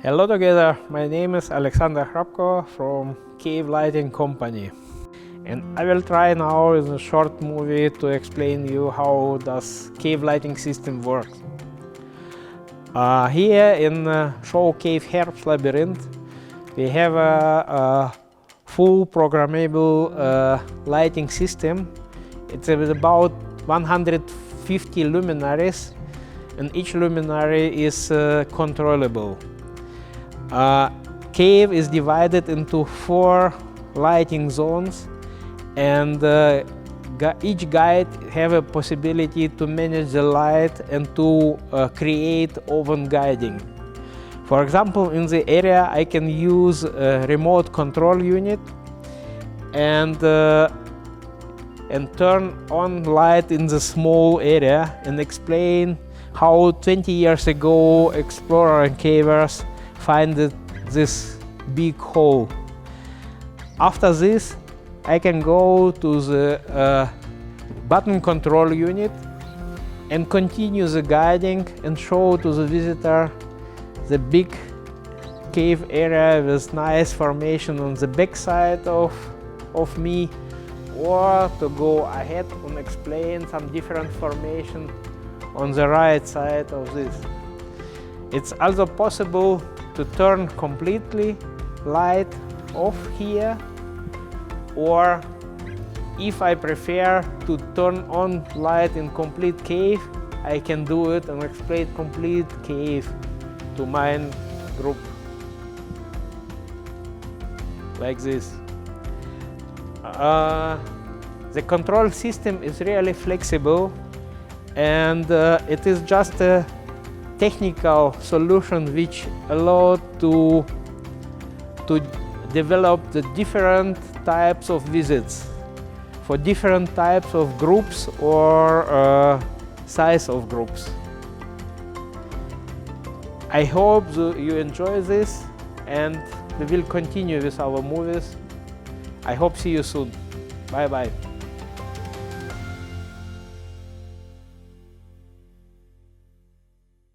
Hello together, my name is Alexander Hrabko from Cave Lighting Company, and I will try now in a short movie to explain you how does cave lighting system works. Here in show cave Herbstlabyrinth we have a full programmable lighting system. It's about 150 luminaries, and each luminary is controllable. Cave is divided into 4 lighting zones, and each guide have a possibility to manage the light and to create oven guiding. For example, in the area I can use a remote control unit and turn on light in the small area and explain how 20 years ago explorers and cavers find this big hole. After this, I can go to the button control unit and continue the guiding and show to the visitor the big cave area with nice formation on the back side of me, or to go ahead and explain some different formation on the right side of this. It's also possible to turn completely light off here, or if I prefer to turn on light in complete cave, I can do it and explain complete cave to my group like this. The control system is really flexible, and it is just a technical solution which allowed to develop the different types of visits for different types of groups or size of groups. I hope you enjoy this, and we will continue with our movies. I hope see you soon. Bye bye.